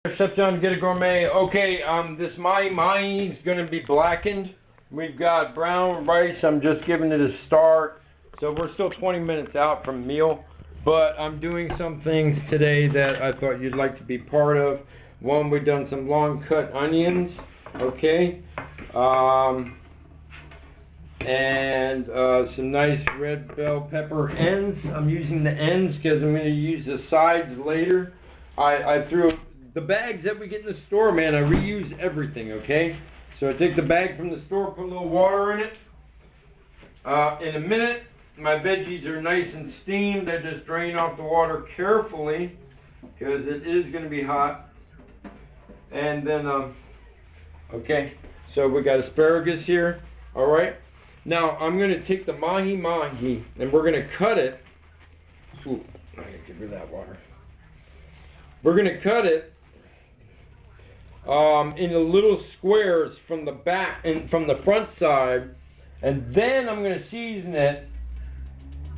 Chef John, Ghetto Gourmet. Okay, this mine's gonna be blackened. We've got brown rice. I'm just giving it a start. So we're still 20 minutes out from meal, but I'm doing some things today that I thought you'd like to be part of. One, we've done some long cut onions, okay, and some nice red bell pepper ends. I'm using the ends because I'm going to use the sides later. I threw the bags that we get in the store, man. I reuse everything, okay? So I take the bag from the store, put a little water in it. In a minute, my veggies are nice and steamed. I just drain off the water carefully because it is going to be hot. And then, okay, so we got asparagus here, all right? Now, I'm going to take the mahi-mahi, and we're going to cut it. Ooh, I gotta get rid of that water. We're going to cut it into little squares from the back and from the front side, and then I'm going to season it,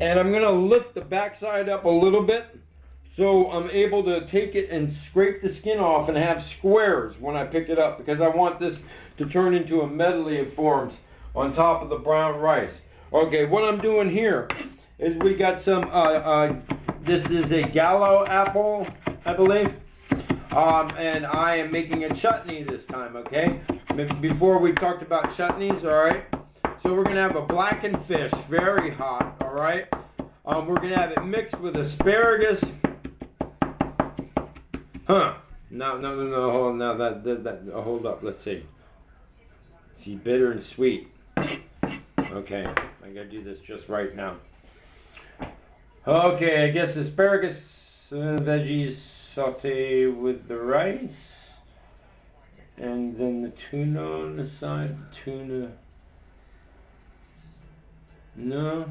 and I'm going to lift the back side up a little bit so I'm able to take it and scrape the skin off and have squares when I pick it up, because I want this to turn into a medley of forms on top of the brown rice. Okay, what I'm doing here is we got some this is a gallo apple, I believe. And I am making a chutney this time, okay? Before we talked about chutneys, all right? So we're going to have a blackened fish, very hot, all right? We're going to have it mixed with asparagus. No, hold up, let's see. See, bitter and sweet. Okay, I got to do this just right now. Okay, I guess asparagus, veggies, saute with the rice, and then the tuna on the side. Tuna. No.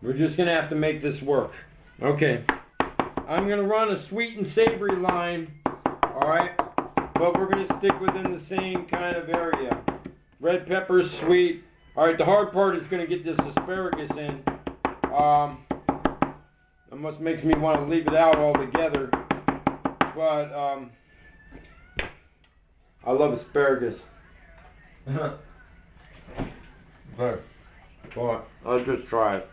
We're just gonna have to make this work. Okay. I'm gonna run a sweet and savory line. Alright. But we're gonna stick within the same kind of area. Red pepper, sweet. Alright, the hard part is gonna get this asparagus in. Almost makes me want to leave it out altogether, but I love asparagus. But I'll just try it.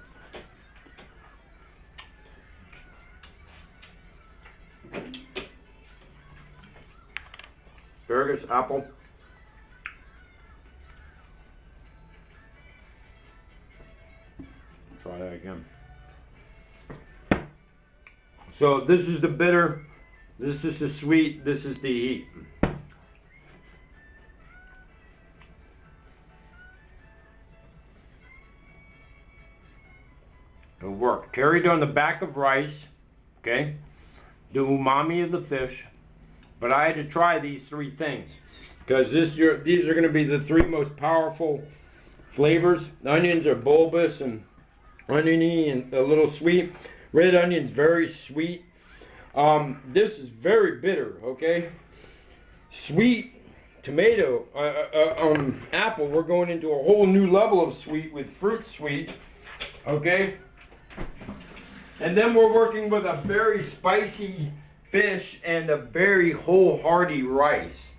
Asparagus, apple. Try that again. So this is the bitter, this is the sweet, this is the heat. It'll work. Carried on the back of rice, okay? The umami of the fish. But I had to try these three things because these are going to be the three most powerful flavors. The onions are bulbous and oniony and a little sweet. Red onion's very sweet. This is very bitter, okay? Sweet tomato, apple. We're going into a whole new level of sweet with fruit sweet, okay? And then we're working with a very spicy fish and a very wholehearty rice.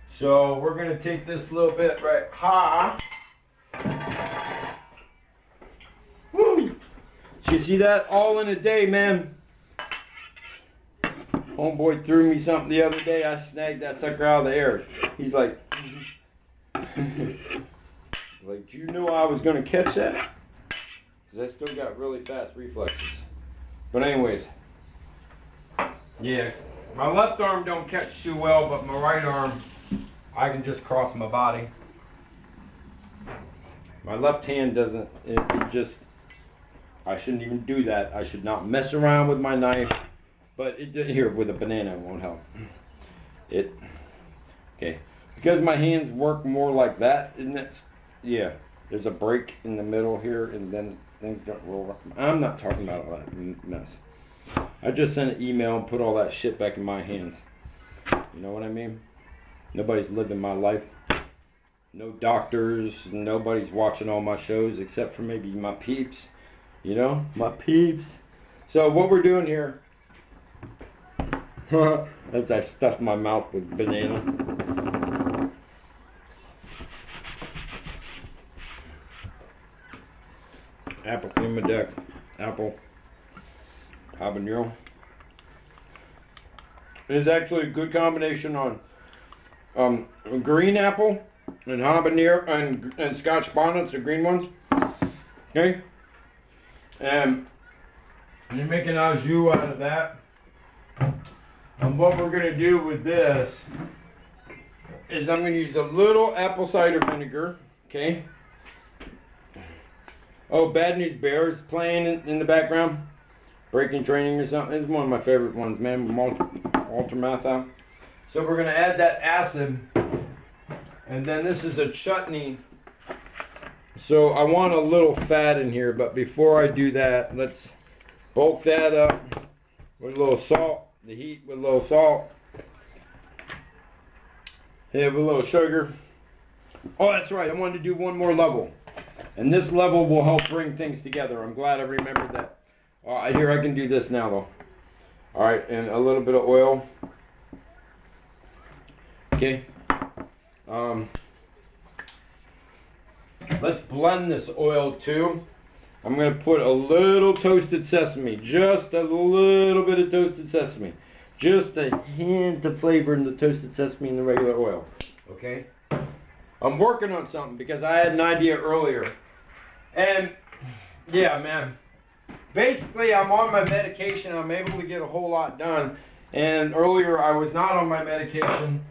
So we're going to take this little bit right. Woo! You see that? All in a day, man. Homeboy threw me something the other day. I snagged that sucker out of the air. He's like, like, do you know I was going to catch that? Because I still got really fast reflexes. But anyways, yeah, my left arm don't catch too well, but my right arm, I can just cross my body. My left hand doesn't, it just, I shouldn't even do that. I should not mess around with my knife. But here, with a banana, it won't help. Okay. Because my hands work more like that, isn't it? Yeah. There's a break in the middle here, and then things don't roll up. I'm not talking about all that mess. I just sent an email and put all that shit back in my hands. You know what I mean? Nobody's living my life. No doctors. Nobody's watching all my shows except for maybe my peeps. You know? My peeps. So what we're doing here As I stuff my mouth with banana. Apple in my deck. Apple. Habanero. It's actually a good combination on green apple and habanero and Scotch bonnets, the green ones. Okay? And you're making au jus out of that. And what we're going to do with this is I'm going to use a little apple cider vinegar. Okay? Oh, Bad News Bear is playing in the background. Breaking Training or something. It's one of my favorite ones, man. Walter Matthau. So we're going to add that acid. And then this is a chutney. So I want a little fat in here. But before I do that, let's bulk that up with a little salt. The heat with a little salt. Have a little sugar. Oh, that's right. I wanted to do one more level. And this level will help bring things together. I'm glad I remembered that. Here, I can do this now, though. Alright, and a little bit of oil. Okay. Let's blend this oil, too. I'm going to put a little toasted sesame. Just a little bit of toasted sesame. Just a hint of flavor in the toasted sesame and the regular oil. Okay? I'm working on something because I had an idea earlier. And, yeah, man. Basically, I'm on my medication. I'm able to get a whole lot done. And earlier, I was not on my medication.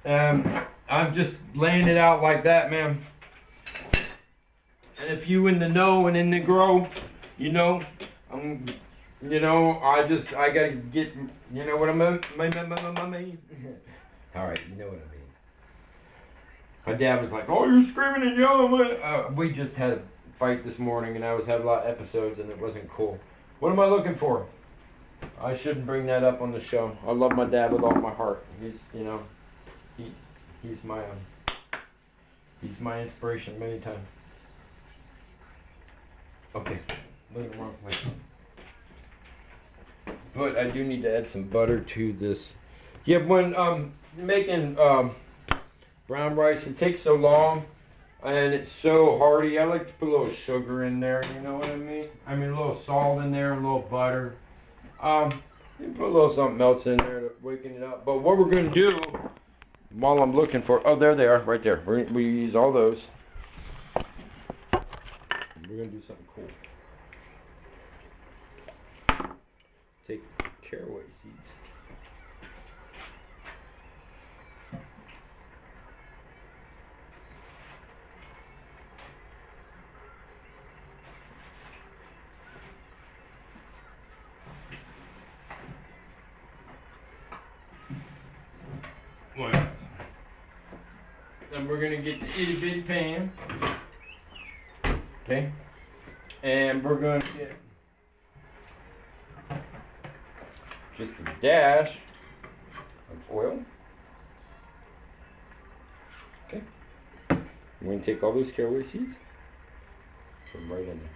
And I'm just laying it out like that, man. And if you in the know and in the grow, you know, I gotta get, you know what I mean? All right, you know what I mean. My dad was like, "Oh, you're screaming and yelling." We just had a fight this morning, and I was having a lot of episodes, and it wasn't cool. What am I looking for? I shouldn't bring that up on the show. I love my dad with all my heart. He's, you know, he's my inspiration many times. Okay, look in the wrong place. But I do need to add some butter to this. Yeah, when making brown rice, it takes so long. And it's so hearty. I like to put a little sugar in there, you know what I mean? I mean, a little salt in there, a little butter. You put a little something else in there to waken it up. But what we're going to do, while I'm looking for... Oh, there they are, right there. We use all those. We're going to do something cool. Take caraway seeds. Then we're going to get the itty bitty pan. Okay. And we're going to get just a dash of oil. Okay. I'm going to take all those caraway seeds, put them right in there.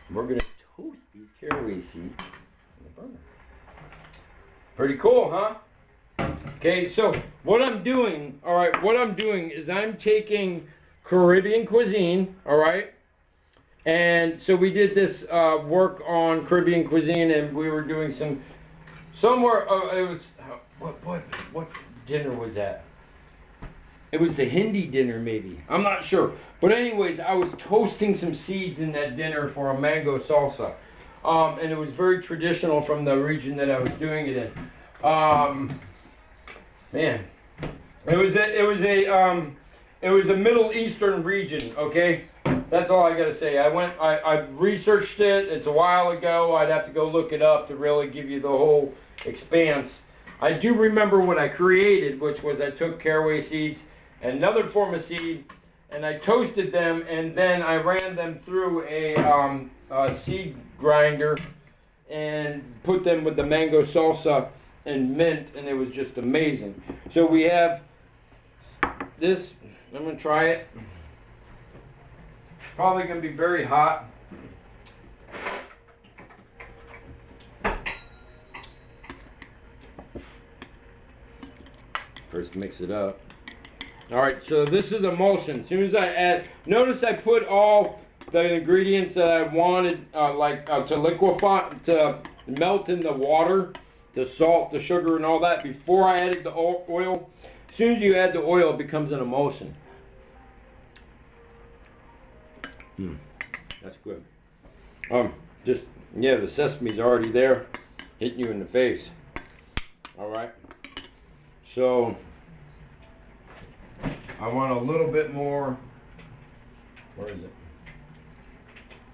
And we're going to toast these caraway seeds in the burner. Pretty cool, huh? Okay, so what I'm doing is I'm taking Caribbean cuisine, all right? And so we did this work on Caribbean cuisine, and we were doing somewhere, it was, what dinner was that? It was the Hindi dinner, maybe. I'm not sure. But anyways, I was toasting some seeds in that dinner for a mango salsa. And it was very traditional from the region that I was doing it in. Man, it was a Middle Eastern region. Okay, that's all I gotta say. I researched it. It's a while ago. I'd have to go look it up to really give you the whole expanse. I do remember what I created, which was I took caraway seeds, another form of seed, and I toasted them, and then I ran them through a seed grinder and put them with the mango salsa and mint, and it was just amazing. So we have this. I'm going to try it. Probably going to be very hot. First mix it up. Alright, so this is emulsion. As soon as I add, notice I put all the ingredients that I wanted to liquefy, to melt in the water, the salt, the sugar, and all that before I added the oil. As soon as you add the oil, it becomes an emulsion. That's good. The sesame's already there, hitting you in the face. Alright, so I want a little bit more. Where is it?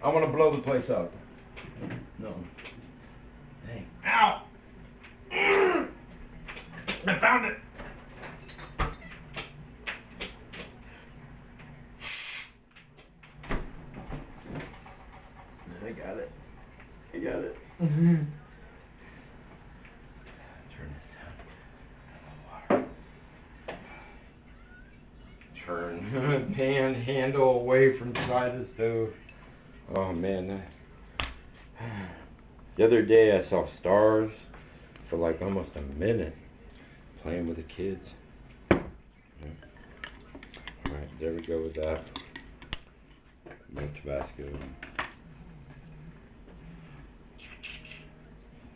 I want to blow the place up. No. Dang. Ow! I found it! I got it. I got it. Turn this down. Water. Turn pan handle away from side of the stove. Oh man. The other day I saw stars for like almost a minute playing with the kids. Alright, there we go with that. More Tabasco.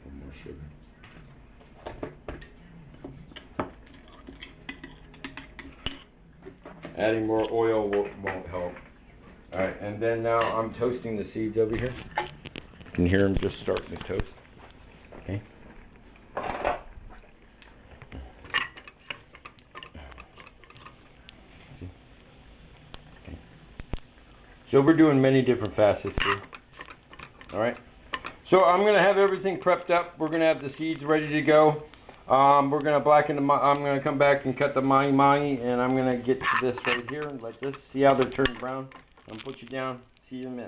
Some more sugar. Adding more oil won't help. Alright, and then now I'm toasting the seeds over here. You can hear them just starting to toast. Okay. So we're doing many different facets here. Alright. So I'm going to have everything prepped up. We're going to have the seeds ready to go. We're going to blacken the, I'm going to come back and cut the mahi, and I'm going to get to this right here and let this, see how they're turning brown. I'm going to put you down. See you in a minute.